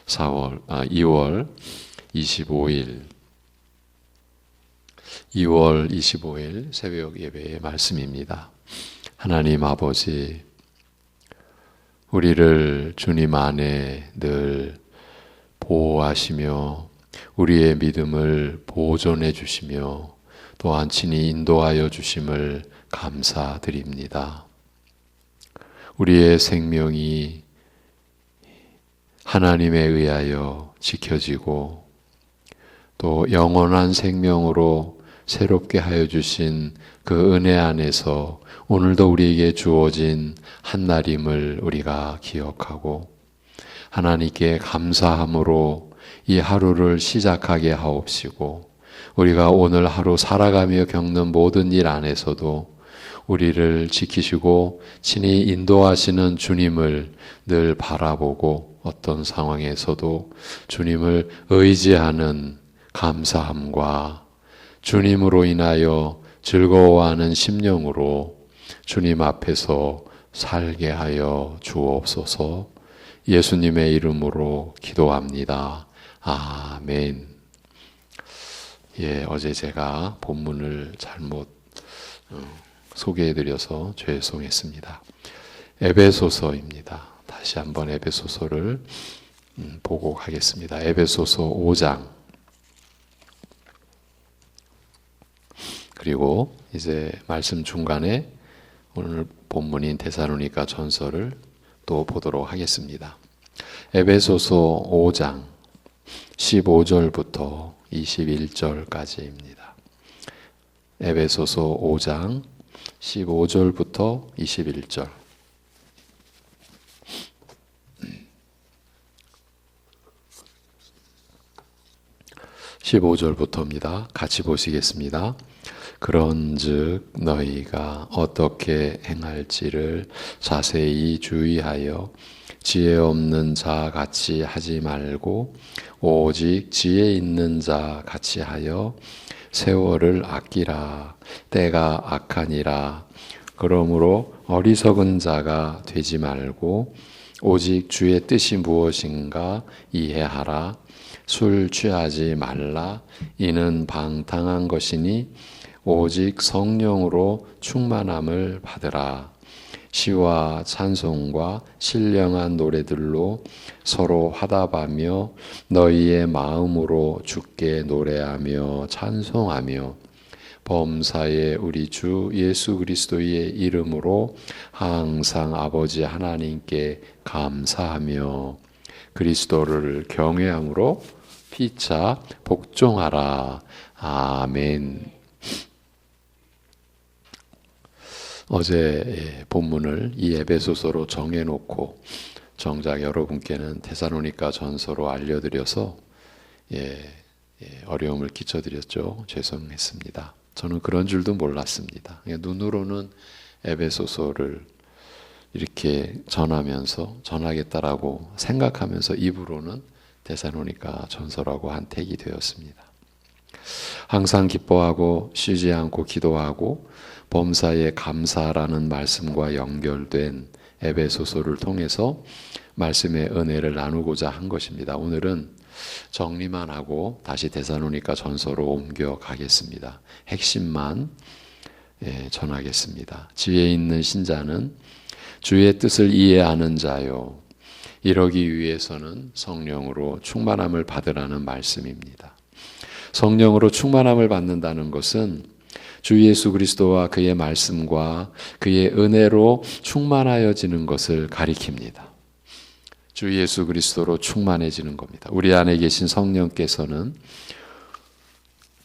2월 25일 새벽 예배의 말씀입니다. 하나님 아버지, 우리를 주님 안에 늘 보호하시며 우리의 믿음을 보존해 주시며 또한 친히 인도하여 주심을 감사드립니다. 우리의 생명이 하나님에 의하여 지켜지고 또 영원한 생명으로 새롭게 하여 주신 그 은혜 안에서 오늘도 우리에게 주어진 한날임을 우리가 기억하고 하나님께 감사함으로 이 하루를 시작하게 하옵시고, 우리가 오늘 하루 살아가며 겪는 모든 일 안에서도 우리를 지키시고 친히 인도하시는 주님을 늘 바라보고 어떤 상황에서도 주님을 의지하는 감사함과 주님으로 인하여 즐거워하는 심령으로 주님 앞에서 살게 하여 주옵소서. 예수님의 이름으로 기도합니다. 아멘. 어제 제가 본문을 잘못 소개해드려서 죄송했습니다. 에베소서입니다. 다시 한번 에베소서를 보고 가겠습니다. 에베소서 5장, 그리고 이제 말씀 중간에 오늘 본문인 데살로니가 전서를 또 보도록 하겠습니다. 에베소서 5장 15절부터 21절까지입니다. 에베소서 5장 15절부터 21절. (15절부터입니다) 같이 보시겠습니다. 그런즉 너희가 어떻게 행할지를 자세히 주의하여 지혜 없는 자 같이 하지 말고 오직 지혜 있는 자 같이 하여 세월을 아끼라. 때가 악하니라. 그러므로 어리석은 자가 되지 말고 오직 주의 뜻이 무엇인가 이해하라. 술 취하지 말라. 이는 방탕한 것이니 오직 성령으로 충만함을 받으라. 시와 찬송과 신령한 노래들로 서로 화답하며 너희의 마음으로 주께 노래하며 찬송하며 범사의 우리 주 예수 그리스도의 이름으로 항상 아버지 하나님께 감사하며 그리스도를 경외함으로 피차 복종하라. 아멘. 어제 본문을 이 에베소서로 정해놓고 정작 여러분께는 데살로니가 전서로 알려드려서 어려움을 끼쳐드렸죠. 죄송했습니다. 저는 그런 줄도 몰랐습니다. 눈으로는 에베소서를 이렇게 전하겠다라고 생각하면서 입으로는 데살로니가 전서라고 한 택이 되었습니다. 항상 기뻐하고 쉬지 않고 기도하고 범사에 감사라는 말씀과 연결된 에베소서를 통해서 말씀의 은혜를 나누고자 한 것입니다. 오늘은 정리만 하고 다시 데살로니가 전서로 옮겨가겠습니다. 핵심만 전하겠습니다. 지혜 있는 신자는 주의 뜻을 이해하는 자요. 이러기 위해서는 성령으로 충만함을 받으라는 말씀입니다. 성령으로 충만함을 받는다는 것은 주 예수 그리스도와 그의 말씀과 그의 은혜로 충만하여지는 것을 가리킵니다. 주 예수 그리스도로 충만해지는 겁니다. 우리 안에 계신 성령께서는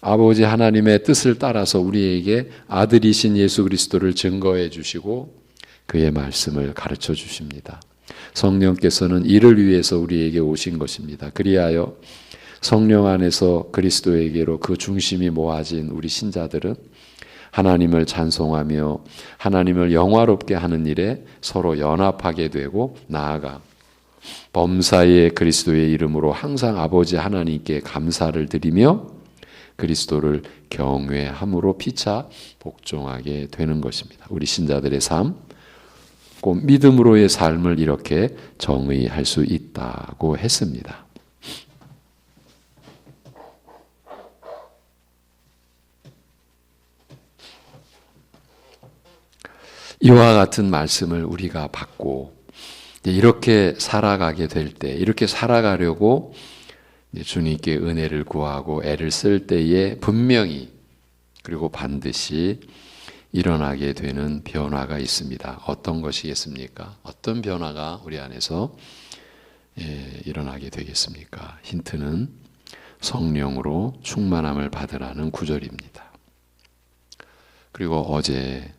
아버지 하나님의 뜻을 따라서 우리에게 아들이신 예수 그리스도를 증거해 주시고 그의 말씀을 가르쳐 주십니다. 성령께서는 이를 위해서 우리에게 오신 것입니다. 그리하여 성령 안에서 그리스도에게로 그 중심이 모아진 우리 신자들은 하나님을 찬송하며 하나님을 영화롭게 하는 일에 서로 연합하게 되고 나아가 범사의 그리스도의 이름으로 항상 아버지 하나님께 감사를 드리며 그리스도를 경외함으로 피차 복종하게 되는 것입니다. 우리 신자들의 삶, 꼭 믿음으로의 삶을 이렇게 정의할 수 있다고 했습니다. 이와 같은 말씀을 우리가 받고 이렇게 살아가게 될 때, 이렇게 살아가려고 주님께 은혜를 구하고 애를 쓸 때에 분명히 그리고 반드시 일어나게 되는 변화가 있습니다. 어떤 것이겠습니까? 어떤 변화가 우리 안에서 일어나게 되겠습니까? 힌트는 성령으로 충만함을 받으라는 구절입니다. 그리고 어제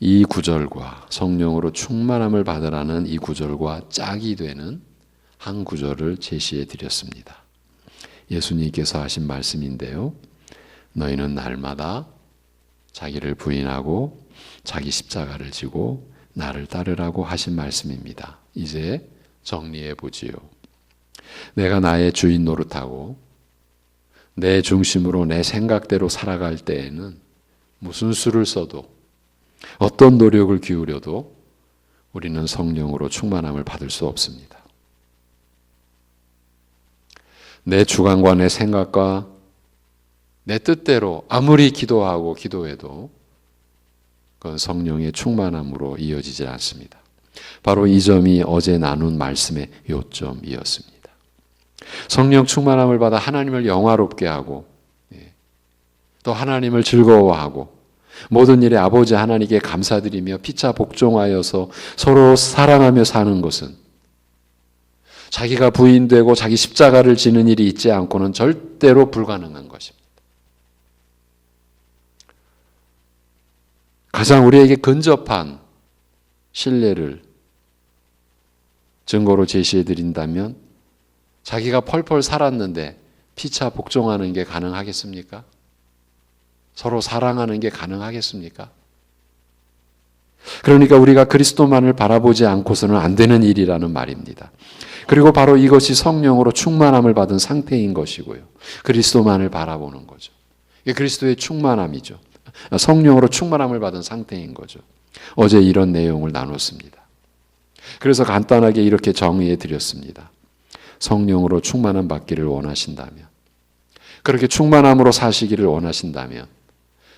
이 구절과 성령으로 충만함을 받으라는 이 구절과 짝이 되는 한 구절을 제시해 드렸습니다. 예수님께서 하신 말씀인데요. 너희는 날마다 자기를 부인하고 자기 십자가를 지고 나를 따르라고 하신 말씀입니다. 이제 정리해 보지요. 내가 나의 주인 노릇하고 내 중심으로 내 생각대로 살아갈 때에는 무슨 수를 써도 어떤 노력을 기울여도 우리는 성령으로 충만함을 받을 수 없습니다. 내 주관과 내 생각과 내 뜻대로 아무리 기도하고 기도해도 그건 성령의 충만함으로 이어지지 않습니다. 바로 이 점이 어제 나눈 말씀의 요점이었습니다. 성령 충만함을 받아 하나님을 영화롭게 하고 또 하나님을 즐거워하고 모든 일에 아버지 하나님께 감사드리며 피차 복종하여서 서로 사랑하며 사는 것은 자기가 부인되고 자기 십자가를 지는 일이 있지 않고는 절대로 불가능한 것입니다. 가장 우리에게 근접한 신뢰를 증거로 제시해 드린다면 자기가 펄펄 살았는데 피차 복종하는 게 가능하겠습니까? 서로 사랑하는 게 가능하겠습니까? 그러니까 우리가 그리스도만을 바라보지 않고서는 안 되는 일이라는 말입니다. 그리고 바로 이것이 성령으로 충만함을 받은 상태인 것이고요. 그리스도만을 바라보는 거죠. 이게 그리스도의 충만함이죠. 성령으로 충만함을 받은 상태인 거죠. 어제 이런 내용을 나눴습니다. 그래서 간단하게 이렇게 정의해 드렸습니다. 성령으로 충만함 받기를 원하신다면, 그렇게 충만함으로 사시기를 원하신다면,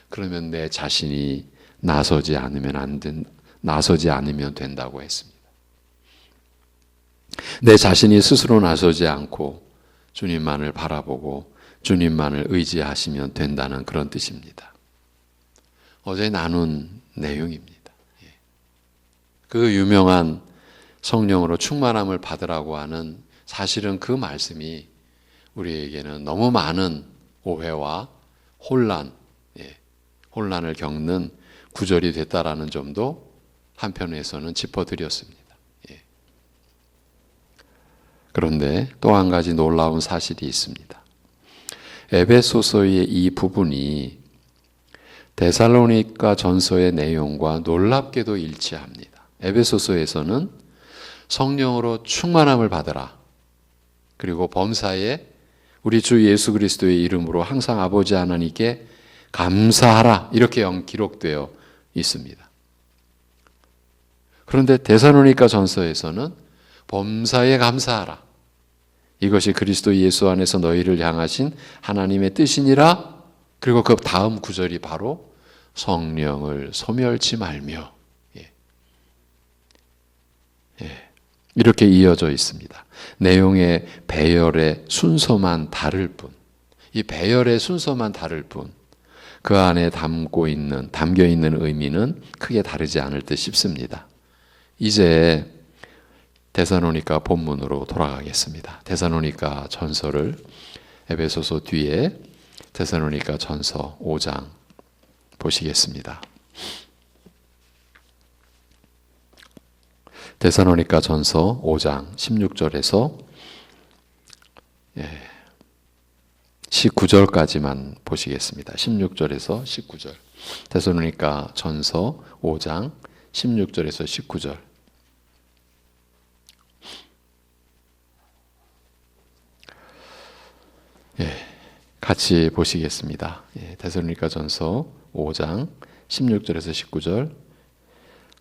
그러면 내 자신이 나서지 않으면 된다고 했습니다. 내 자신이 스스로 나서지 않고 주님만을 바라보고 주님만을 의지하시면 된다는 그런 뜻입니다. 어제 나눈 내용입니다. 그 유명한 성령으로 충만함을 받으라고 하는 사실은 그 말씀이 우리에게는 너무 많은 오해와 혼란을 겪는 구절이 됐다라는 점도 한편에서는 짚어드렸습니다. 그런데 또 한 가지 놀라운 사실이 있습니다. 에베소서의 이 부분이 데살로니가 전서의 내용과 놀랍게도 일치합니다. 에베소서에서는 성령으로 충만함을 받으라. 그리고 범사에 우리 주 예수 그리스도의 이름으로 항상 아버지 하나님께 감사하라. 이렇게 기록되어 있습니다. 그런데 데살로니가 전서에서는 범사에 감사하라. 이것이 그리스도 예수 안에서 너희를 향하신 하나님의 뜻이니라. 그리고 그 다음 구절이 바로 성령을 소멸치 말며 이렇게 이어져 있습니다. 내용의 배열의 순서만 다를 뿐, 이 배열의 순서만 다를 뿐, 그 안에 담겨 있는 의미는 크게 다르지 않을 듯 싶습니다. 이제 데살로니가 본문으로 돌아가겠습니다. 데살로니가 전서를 에베소서 뒤에 데살로니가 전서 5장 보시겠습니다. 데살로니가 전서 5장 16절에서 19절까지만 보시겠습니다. 16절에서 19절. 데살로니가 전서 5장 16절에서 19절. 같이 보시겠습니다. 데살로니가 전서 5장 16절에서 19절.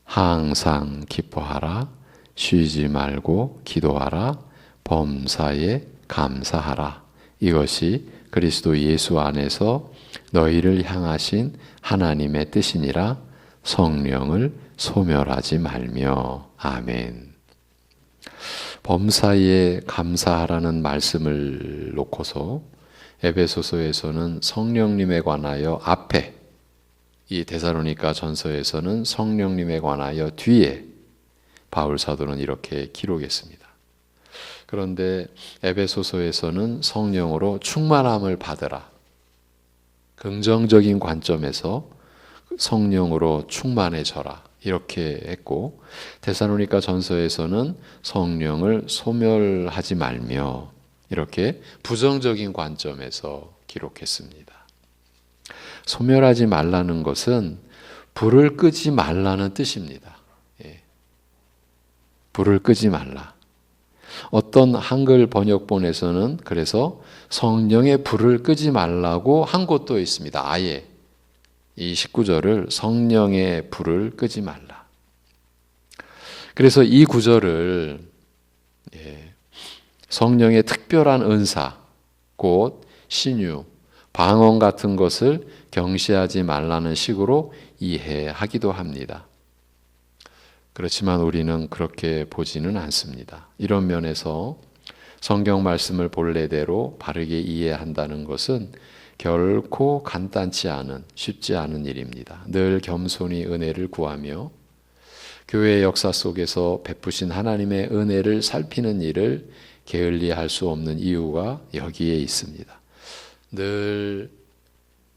항상 기뻐하라, 쉬지 말고 기도하라, 범사에 감사하라. 이것이 그리스도 예수 안에서 너희를 향하신 하나님의 뜻이니라. 성령을 소멸하지 말며. 아멘. 범사에 감사하라는 말씀을 놓고서 에베소서에서는 성령님에 관하여 앞에, 이 데살로니가 전서에서는 성령님에 관하여 뒤에 바울 사도는 이렇게 기록했습니다. 그런데 에베소서에서는 성령으로 충만함을 받으라. 긍정적인 관점에서 성령으로 충만해져라. 이렇게 했고, 데살로니가 전서에서는 성령을 소멸하지 말며 이렇게 부정적인 관점에서 기록했습니다. 소멸하지 말라는 것은 불을 끄지 말라는 뜻입니다. 불을 끄지 말라. 어떤 한글 번역본에서는 그래서 성령의 불을 끄지 말라고 한 곳도 있습니다. 아예 이 19절을 성령의 불을 끄지 말라. 그래서 이 구절을 성령의 특별한 은사, 곧 신유, 방언 같은 것을 경시하지 말라는 식으로 이해하기도 합니다. 그렇지만 우리는 그렇게 보지는 않습니다. 이런 면에서 성경 말씀을 본래대로 바르게 이해한다는 것은 결코 간단치 않은, 쉽지 않은 일입니다. 늘 겸손히 은혜를 구하며 교회의 역사 속에서 베푸신 하나님의 은혜를 살피는 일을 게을리할 수 없는 이유가 여기에 있습니다. 늘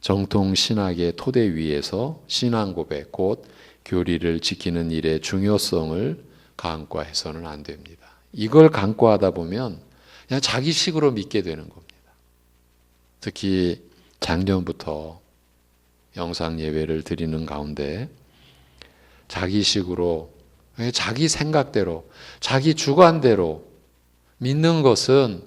정통 신학의 토대 위에서 신앙 고백, 곧 교리를 지키는 일의 중요성을 간과해서는 안 됩니다. 이걸 간과하다 보면 그냥 자기식으로 믿게 되는 겁니다. 특히 작년부터 영상 예배를 드리는 가운데 자기식으로, 자기 생각대로, 자기 주관대로 믿는 것은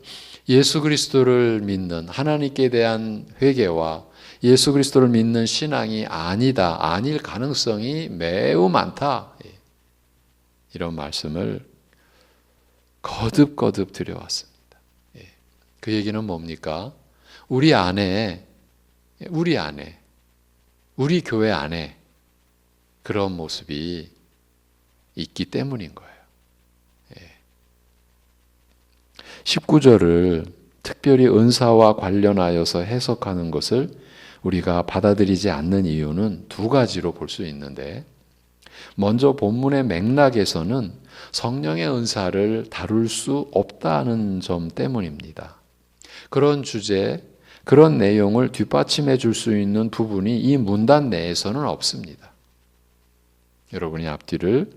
예수 그리스도를 믿는 하나님께 대한 회개와 예수 그리스도를 믿는 신앙이 아닐 가능성이 매우 많다. 이런 말씀을 거듭거듭 드려왔습니다. 그 얘기는 뭡니까? 우리 교회 안에 그런 모습이 있기 때문인 거예요. 19절을 특별히 은사와 관련하여서 해석하는 것을 우리가 받아들이지 않는 이유는 두 가지로 볼 수 있는데, 먼저 본문의 맥락에서는 성령의 은사를 다룰 수 없다는 점 때문입니다. 그런 주제, 그런 내용을 뒷받침해 줄 수 있는 부분이 이 문단 내에서는 없습니다. 여러분이 앞뒤를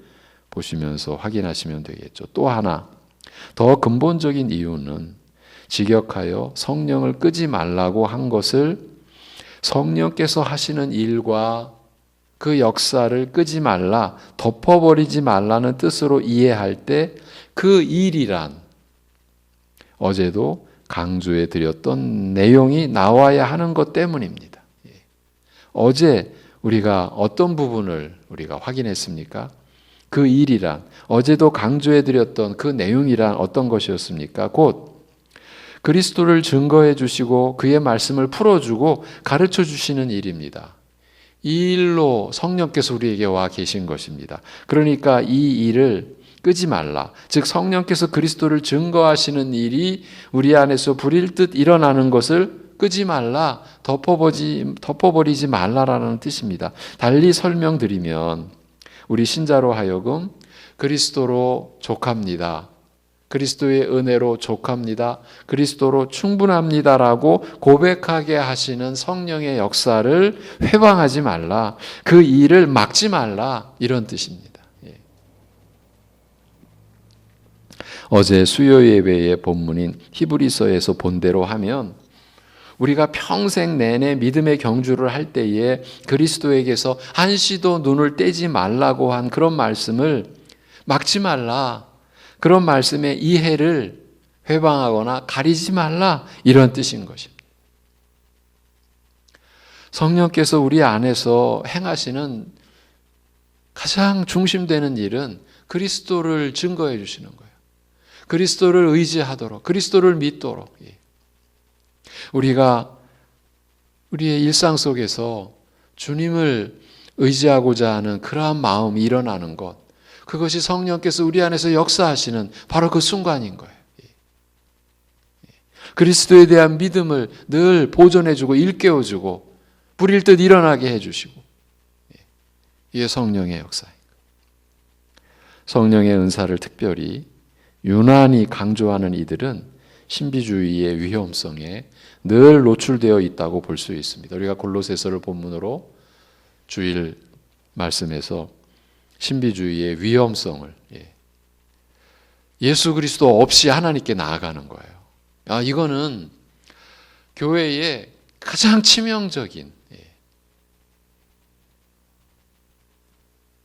보시면서 확인하시면 되겠죠. 또 하나, 더 근본적인 이유는 직역하여 성령을 끄지 말라고 한 것을 성령께서 하시는 일과 그 역사를 끄지 말라, 덮어버리지 말라는 뜻으로 이해할 때 그 일이란 어제도 강조해 드렸던 내용이 나와야 하는 것 때문입니다. 어제 우리가 어떤 부분을 우리가 확인했습니까? 그 일이란, 어제도 강조해 드렸던 그 내용이란 어떤 것이었습니까? 곧 그리스도를 증거해 주시고 그의 말씀을 풀어주고 가르쳐 주시는 일입니다. 이 일로 성령께서 우리에게 와 계신 것입니다. 그러니까 이 일을 끄지 말라. 즉 성령께서 그리스도를 증거하시는 일이 우리 안에서 불일듯 일어나는 것을 끄지 말라, 덮어버리지 말라라는 뜻입니다. 달리 설명드리면 우리 신자로 하여금 그리스도로 족합니다. 그리스도의 은혜로 족합니다. 그리스도로 충분합니다라고 고백하게 하시는 성령의 역사를 회방하지 말라. 그 일을 막지 말라. 이런 뜻입니다. 어제 수요 예배의 본문인 히브리서에서 본 대로 하면 우리가 평생 내내 믿음의 경주를 할 때에 그리스도에게서 한시도 눈을 떼지 말라고 한 그런 말씀을 막지 말라. 그런 말씀의 이해를 회방하거나 가리지 말라. 이런 뜻인 것입니다. 성령께서 우리 안에서 행하시는 가장 중심되는 일은 그리스도를 증거해 주시는 거예요. 그리스도를 의지하도록, 그리스도를 믿도록. 우리가 우리의 일상 속에서 주님을 의지하고자 하는 그러한 마음이 일어나는 것, 그것이 성령께서 우리 안에서 역사하시는 바로 그 순간인 거예요. 그리스도에 대한 믿음을 늘 보존해주고 일깨워주고 불일 듯 일어나게 해주시고, 이게 성령의 역사인 거예요. 성령의 은사를 특별히 유난히 강조하는 이들은 신비주의의 위험성에 늘 노출되어 있다고 볼 수 있습니다. 우리가 골로새서를 본문으로 주일 말씀에서 신비주의의 위험성을, 예수 그리스도 없이 하나님께 나아가는 거예요. 이거는 교회의 가장 치명적인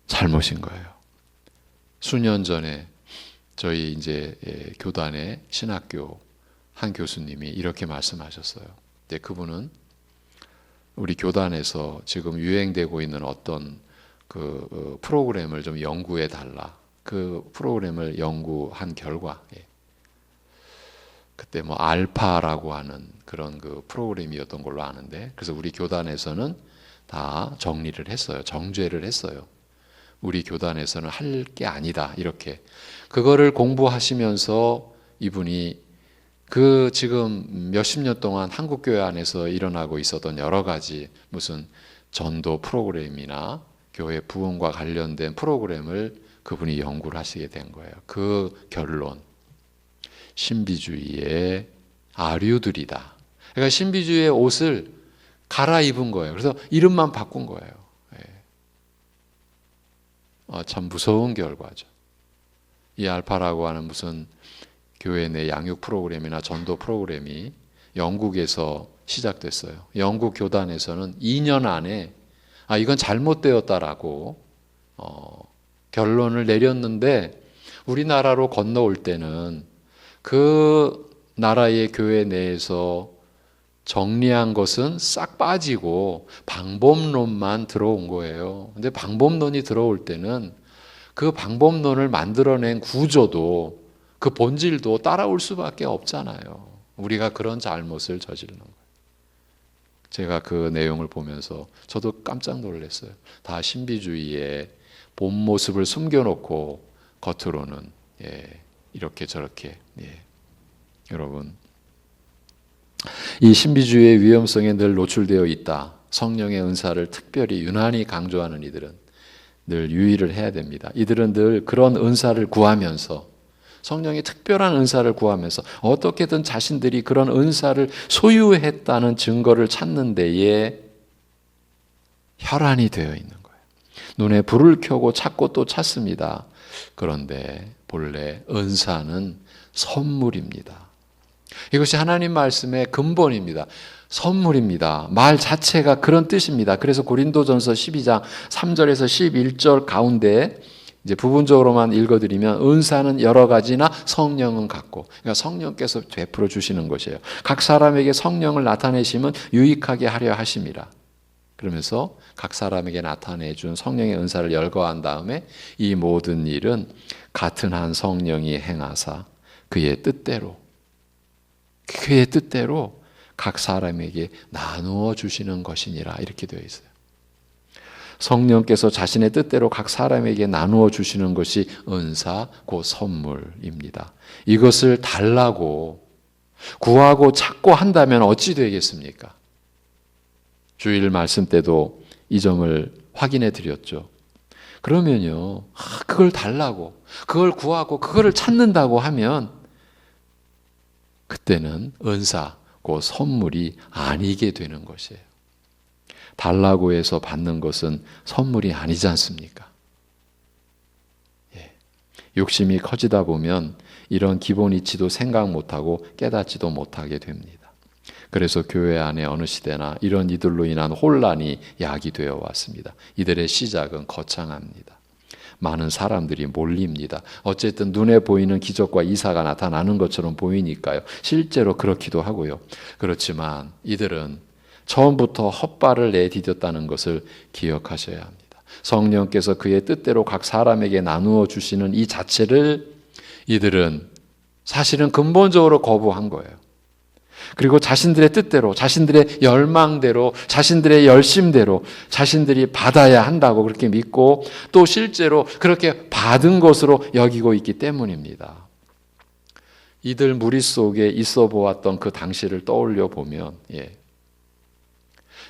잘못인 거예요. 수년 전에 저희 이제 교단의 신학교 한 교수님이 이렇게 말씀하셨어요. 근데 그분은 우리 교단에서 지금 유행되고 있는 어떤 그 프로그램을 좀 연구해 달라. 그 프로그램을 연구한 결과, 그때 뭐 알파라고 하는 그런 그 프로그램이었던 걸로 아는데, 그래서 우리 교단에서는 다 정리를 했어요. 정죄를 했어요. 우리 교단에서는 할 게 아니다, 이렇게. 그거를 공부하시면서 이분이 그 지금 몇십 년 동안 한국교회 안에서 일어나고 있었던 여러 가지 무슨 전도 프로그램이나 교회 부흥과 관련된 프로그램을 그분이 연구를 하시게 된 거예요. 그 결론, 신비주의의 아류들이다. 그러니까 신비주의의 옷을 갈아입은 거예요. 그래서 이름만 바꾼 거예요. 참 무서운 결과죠. 이 알파라고 하는 무슨 교회 내 양육 프로그램이나 전도 프로그램이 영국에서 시작됐어요. 영국 교단에서는 2년 안에 이건 잘못되었다라고 결론을 내렸는데, 우리나라로 건너올 때는 그 나라의 교회 내에서 정리한 것은 싹 빠지고 방법론만 들어온 거예요. 근데 방법론이 들어올 때는 그 방법론을 만들어낸 구조도 그 본질도 따라올 수밖에 없잖아요. 우리가 그런 잘못을 저지르는 거예요. 제가 그 내용을 보면서 저도 깜짝 놀랐어요. 다 신비주의의 본 모습을 숨겨놓고 겉으로는 이렇게 저렇게. 여러분, 이 신비주의의 위험성에 늘 노출되어 있다. 성령의 은사를 특별히 유난히 강조하는 이들은 늘 유의를 해야 됩니다. 이들은 늘 그런 은사를 구하면서, 성령의 특별한 은사를 구하면서 어떻게든 자신들이 그런 은사를 소유했다는 증거를 찾는 데에 혈안이 되어 있는 거예요. 눈에 불을 켜고 찾고 또 찾습니다. 그런데 본래 은사는 선물입니다. 이것이 하나님 말씀의 근본입니다. 선물입니다. 말 자체가 그런 뜻입니다. 그래서 고린도전서 12장 3절에서 11절 가운데 이제 부분적으로만 읽어드리면, 은사는 여러 가지나 성령은 같고, 그러니까 성령께서 베풀어 주시는 것이에요. 각 사람에게 성령을 나타내심은 유익하게 하려 하심이라. 그러면서 각 사람에게 나타내 준 성령의 은사를 열거한 다음에 이 모든 일은 같은 한 성령이 행하사 그의 뜻대로 각 사람에게 나누어 주시는 것이니라, 이렇게 되어 있어요. 성령께서 자신의 뜻대로 각 사람에게 나누어 주시는 것이 은사, 곧 선물입니다. 이것을 달라고 구하고 찾고 한다면 어찌 되겠습니까? 주일 말씀 때도 이 점을 확인해 드렸죠. 그러면요, 그걸 달라고, 그걸 구하고 그거를 찾는다고 하면 그때는 은사, 곧 선물이 아니게 되는 것이에요. 달라고 해서 받는 것은 선물이 아니지 않습니까? 욕심이 커지다 보면 이런 기본 이치도 생각 못하고 깨닫지도 못하게 됩니다. 그래서 교회 안에 어느 시대나 이런 이들로 인한 혼란이 야기되어 왔습니다. 이들의 시작은 거창합니다. 많은 사람들이 몰립니다. 어쨌든 눈에 보이는 기적과 이사가 나타나는 것처럼 보이니까요. 실제로 그렇기도 하고요. 그렇지만 이들은 처음부터 헛발을 내디뎠다는 것을 기억하셔야 합니다. 성령께서 그의 뜻대로 각 사람에게 나누어 주시는 이 자체를 이들은 사실은 근본적으로 거부한 거예요. 그리고 자신들의 뜻대로, 자신들의 열망대로, 자신들의 열심대로 자신들이 받아야 한다고 그렇게 믿고 또 실제로 그렇게 받은 것으로 여기고 있기 때문입니다. 이들 무리 속에 있어 보았던 그 당시를 떠올려 보면,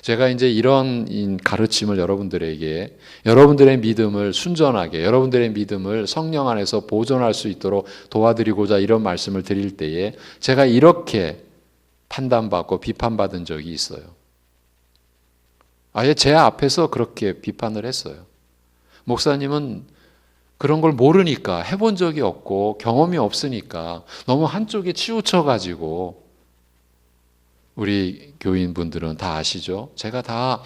제가 이제 이런 가르침을 여러분들에게 여러분들의 믿음을 순전하게, 여러분들의 믿음을 성령 안에서 보존할 수 있도록 도와드리고자 이런 말씀을 드릴 때에 제가 이렇게 판단받고 비판받은 적이 있어요. 아예 제 앞에서 그렇게 비판을 했어요. 목사님은 그런 걸 모르니까, 해본 적이 없고 경험이 없으니까 너무 한쪽에 치우쳐가지고, 우리 교인분들은 다 아시죠? 제가 다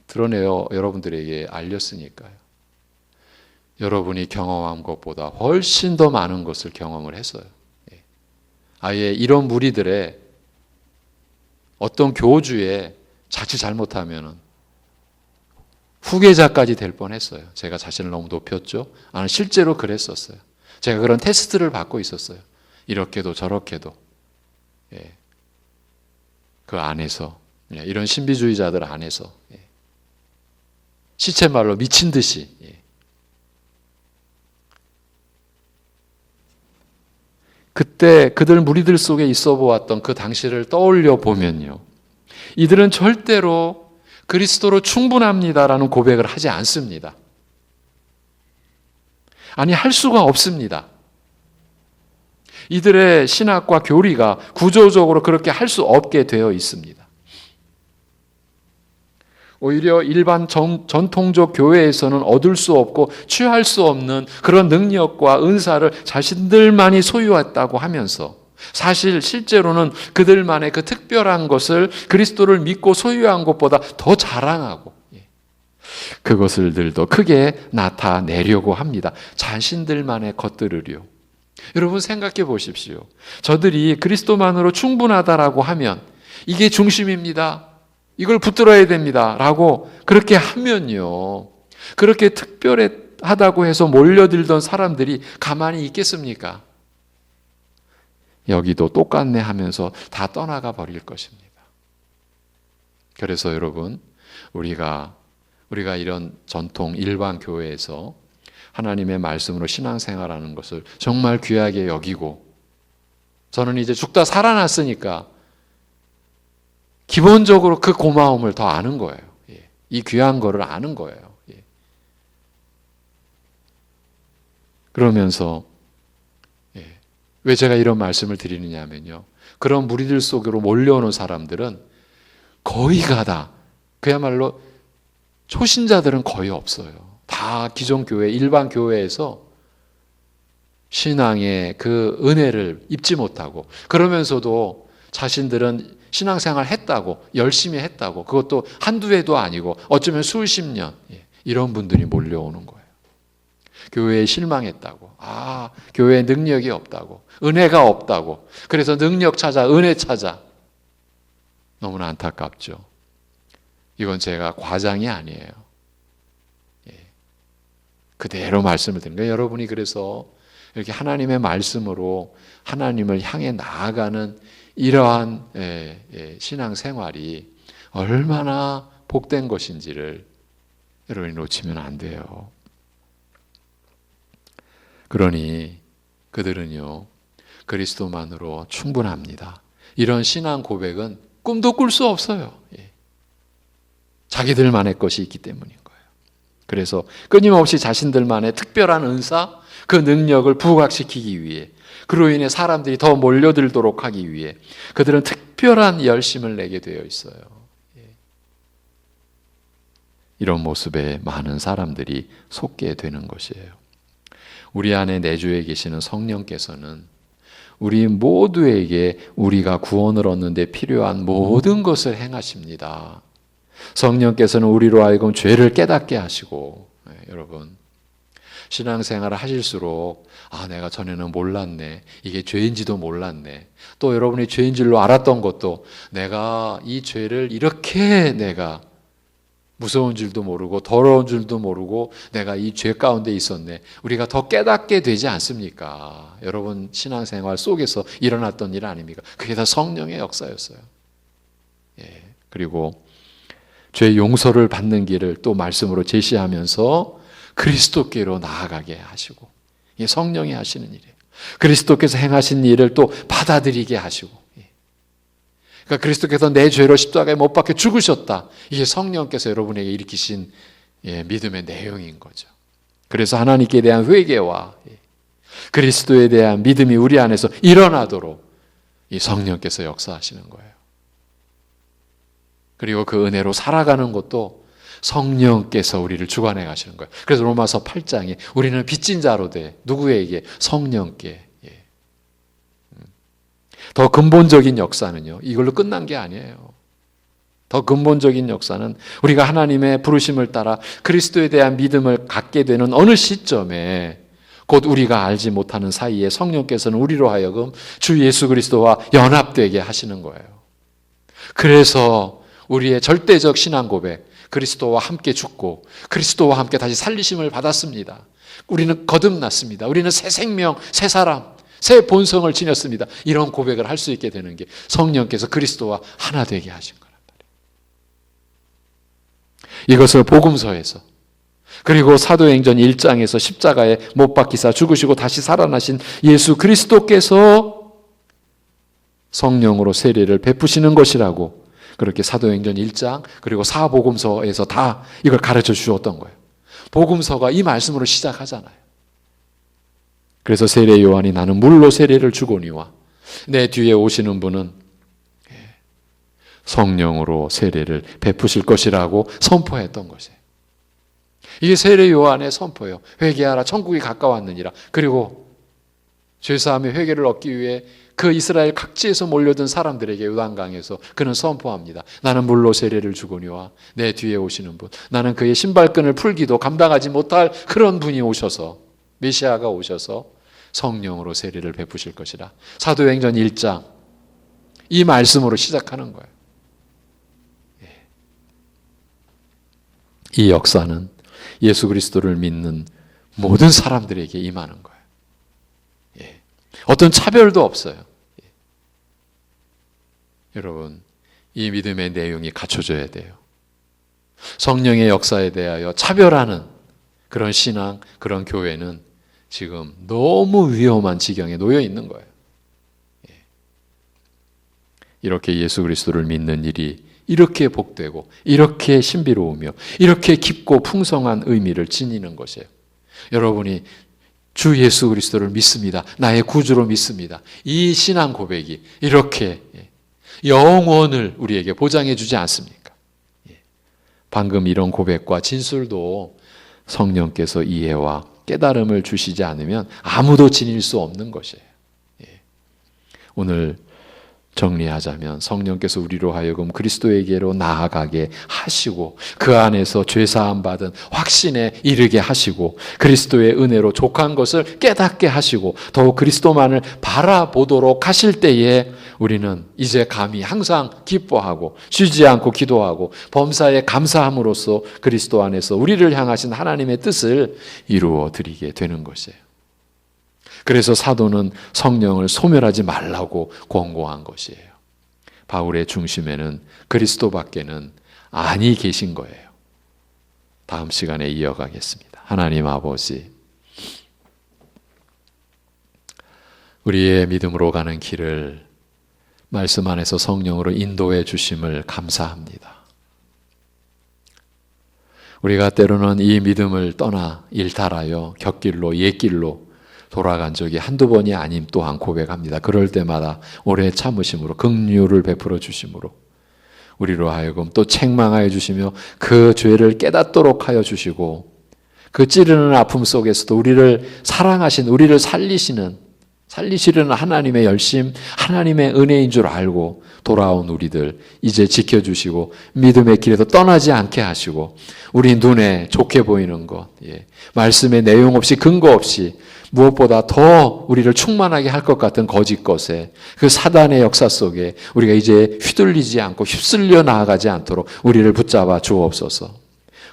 드러내어 여러분들에게 알렸으니까요. 여러분이 경험한 것보다 훨씬 더 많은 것을 경험을 했어요. 아예 이런 무리들의 어떤 교주의 자칫 잘못하면 후계자까지 될 뻔했어요. 제가 자신을 너무 높였죠. 실제로 그랬었어요. 제가 그런 테스트를 받고 있었어요. 이렇게도 저렇게도. 그 안에서, 이런 신비주의자들 안에서 시체말로 미친 듯이. 그때 그들 무리들 속에 있어 보았던 그 당시를 떠올려 보면요, 이들은 절대로 그리스도로 충분합니다라는 고백을 하지 않습니다. 아니, 할 수가 없습니다. 이들의 신학과 교리가 구조적으로 그렇게 할 수 없게 되어 있습니다. 오히려 일반 전통적 교회에서는 얻을 수 없고 취할 수 없는 그런 능력과 은사를 자신들만이 소유했다고 하면서, 사실 실제로는 그들만의 그 특별한 것을 그리스도를 믿고 소유한 것보다 더 자랑하고 그것을들도 크게 나타내려고 합니다. 자신들만의 것들을요. 여러분 생각해 보십시오. 저들이 그리스도만으로 충분하다라고 하면 이게 중심입니다, 이걸 붙들어야 됩니다 라고 그렇게 하면요, 그렇게 특별하다고 해서 몰려들던 사람들이 가만히 있겠습니까? 여기도 똑같네 하면서 다 떠나가 버릴 것입니다. 그래서 여러분, 우리가 이런 전통 일반 교회에서 하나님의 말씀으로 신앙생활하는 것을 정말 귀하게 여기고, 저는 이제 죽다 살아났으니까 기본적으로 그 고마움을 더 아는 거예요. 이 귀한 거를 아는 거예요. 그러면서 왜 제가 이런 말씀을 드리느냐 하면요, 그런 무리들 속으로 몰려오는 사람들은 거의가 다, 그야말로 초신자들은 거의 없어요. 다 기존 교회, 일반 교회에서 신앙의 그 은혜를 입지 못하고, 그러면서도 자신들은 신앙생활 했다고, 열심히 했다고, 그것도 한두 해도 아니고 어쩌면 수십 년, 이런 분들이 몰려오는 거예요. 교회에 실망했다고, 교회에 능력이 없다고, 은혜가 없다고, 그래서 능력 찾아, 은혜 찾아. 너무나 안타깝죠. 이건 제가 과장이 아니에요. 그대로 말씀을 드린 거예요. 여러분이 그래서 이렇게 하나님의 말씀으로 하나님을 향해 나아가는 이러한 신앙생활이 얼마나 복된 것인지를 여러분이 놓치면 안 돼요. 그러니 그들은요, 그리스도만으로 충분합니다. 이런 신앙 고백은 꿈도 꿀 수 없어요. 자기들만의 것이 있기 때문인 거예요. 그래서 끊임없이 자신들만의 특별한 은사, 그 능력을 부각시키기 위해, 그로 인해 사람들이 더 몰려들도록 하기 위해 그들은 특별한 열심을 내게 되어 있어요. 이런 모습에 많은 사람들이 속게 되는 것이에요. 우리 안에 내주에 계시는 성령께서는 우리 모두에게 우리가 구원을 얻는 데 필요한 모든 것을 행하십니다. 성령께서는 우리로 하여금 죄를 깨닫게 하시고, 여러분 신앙생활을 하실수록 내가 전에는 몰랐네, 이게 죄인지도 몰랐네, 또 여러분이 죄인 줄로 알았던 것도 내가 이 죄를 이렇게 내가 무서운 줄도 모르고 더러운 줄도 모르고 내가 이 죄 가운데 있었네. 우리가 더 깨닫게 되지 않습니까? 여러분 신앙생활 속에서 일어났던 일 아닙니까? 그게 다 성령의 역사였어요. 예. 그리고 죄 용서를 받는 길을 또 말씀으로 제시하면서 그리스도께로 나아가게 하시고, 이게 성령이 하시는 일이에요. 그리스도께서 행하신 일을 또 받아들이게 하시고, 그러니까 그리스도께서 내 죄로 십자가에 못 박혀 죽으셨다. 이게 성령께서 여러분에게 일으키신 믿음의 내용인 거죠. 그래서 하나님께 대한 회개와 그리스도에 대한 믿음이 우리 안에서 일어나도록 이 성령께서 역사하시는 거예요. 그리고 그 은혜로 살아가는 것도 성령께서 우리를 주관해 가시는 거예요. 그래서 로마서 8장에 우리는 빚진 자로 돼. 누구에게? 성령께. 더 근본적인 역사는요, 이걸로 끝난 게 아니에요. 더 근본적인 역사는 우리가 하나님의 부르심을 따라 그리스도에 대한 믿음을 갖게 되는 어느 시점에 곧 우리가 알지 못하는 사이에 성령께서는 우리로 하여금 주 예수 그리스도와 연합되게 하시는 거예요. 그래서 우리의 절대적 신앙 고백, 그리스도와 함께 죽고 그리스도와 함께 다시 살리심을 받았습니다. 우리는 거듭났습니다. 우리는 새 생명, 새 사람, 새 본성을 지녔습니다. 이런 고백을 할 수 있게 되는 게 성령께서 그리스도와 하나 되게 하신 거란 말이에요. 이것을 복음서에서, 그리고 사도행전 1장에서 십자가에 못 박히사 죽으시고 다시 살아나신 예수 그리스도께서 성령으로 세례를 베푸시는 것이라고, 그렇게 사도행전 1장 그리고 사복음서에서 다 이걸 가르쳐 주셨던 거예요. 복음서가 이 말씀으로 시작하잖아요. 그래서 세례 요한이 나는 물로 세례를 주거니와 내 뒤에 오시는 분은 성령으로 세례를 베푸실 것이라고 선포했던 것이에요. 이게 세례 요한의 선포예요. 회개하라, 천국이 가까웠느니라. 그리고 죄사함의 회개를 얻기 위해 그 이스라엘 각지에서 몰려든 사람들에게 요단강에서 그는 선포합니다. 나는 물로 세례를 주거니와 내 뒤에 오시는 분, 나는 그의 신발끈을 풀기도 감당하지 못할 그런 분이 오셔서, 메시아가 오셔서 성령으로 세례를 베푸실 것이라. 사도행전 1장 이 말씀으로 시작하는 거예요. 이 역사는 예수 그리스도를 믿는 모든 사람들에게 임하는 거예요. 어떤 차별도 없어요. 여러분, 이 믿음의 내용이 갖춰져야 돼요. 성령의 역사에 대하여 차별하는 그런 신앙, 그런 교회는 지금 너무 위험한 지경에 놓여 있는 거예요. 이렇게 예수 그리스도를 믿는 일이 이렇게 복되고 이렇게 신비로우며 이렇게 깊고 풍성한 의미를 지니는 것이에요. 여러분이 주 예수 그리스도를 믿습니다. 나의 구주로 믿습니다. 이 신앙 고백이 이렇게 영원을 우리에게 보장해 주지 않습니까? 방금 이런 고백과 진술도 성령께서 이해와 깨달음을 주시지 않으면 아무도 지닐 수 없는 것이에요. 오늘 정리하자면 성령께서 우리로 하여금 그리스도에게로 나아가게 하시고 그 안에서 죄사함 받은 확신에 이르게 하시고 그리스도의 은혜로 족한 것을 깨닫게 하시고 더욱 그리스도만을 바라보도록 하실 때에 우리는 이제 감히 항상 기뻐하고 쉬지 않고 기도하고 범사에 감사함으로써 그리스도 안에서 우리를 향하신 하나님의 뜻을 이루어 드리게 되는 것이에요. 그래서 사도는 성령을 소멸하지 말라고 권고한 것이에요. 바울의 중심에는 그리스도밖에는 아니 계신 거예요. 다음 시간에 이어가겠습니다. 하나님 아버지, 우리의 믿음으로 가는 길을 말씀 안에서 성령으로 인도해 주심을 감사합니다. 우리가 때로는 이 믿음을 떠나 일탈하여 곁길로 옛길로 돌아간 적이 한두 번이 아님 또한 고백합니다. 그럴 때마다 오래 참으심으로 긍휼을 베풀어 주심으로 우리로 하여금 또 책망하여 주시며 그 죄를 깨닫도록 하여 주시고 그 찌르는 아픔 속에서도 우리를 사랑하신, 우리를 살리시려는 하나님의 열심, 하나님의 은혜인 줄 알고 돌아온 우리들 이제 지켜주시고 믿음의 길에서 떠나지 않게 하시고 우리 눈에 좋게 보이는 것, 말씀의 내용 없이 근거 없이 무엇보다 더 우리를 충만하게 할 것 같은 거짓 것에 그 사단의 역사 속에 우리가 이제 휘둘리지 않고 휩쓸려 나아가지 않도록 우리를 붙잡아 주옵소서.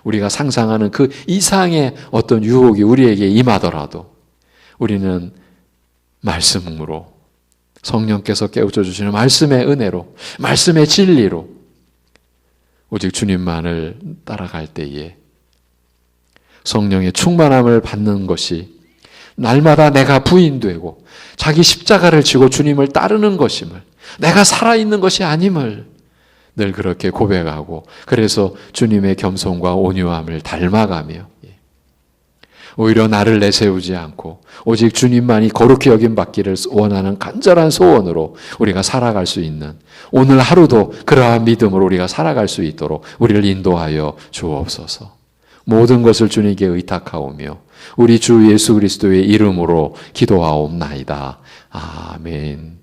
우리가 상상하는 그 이상의 어떤 유혹이 우리에게 임하더라도 우리는 말씀으로, 성령께서 깨우쳐 주시는 말씀의 은혜로, 말씀의 진리로 오직 주님만을 따라갈 때에 성령의 충만함을 받는 것이 날마다 내가 부인되고 자기 십자가를 지고 주님을 따르는 것임을, 내가 살아있는 것이 아님을 늘 그렇게 고백하고, 그래서 주님의 겸손과 온유함을 닮아가며 오히려 나를 내세우지 않고 오직 주님만이 거룩히 여김받기를 원하는 간절한 소원으로 우리가 살아갈 수 있는, 오늘 하루도 그러한 믿음으로 우리가 살아갈 수 있도록 우리를 인도하여 주옵소서. 모든 것을 주님께 의탁하오며 우리 주 예수 그리스도의 이름으로 기도하옵나이다. 아멘.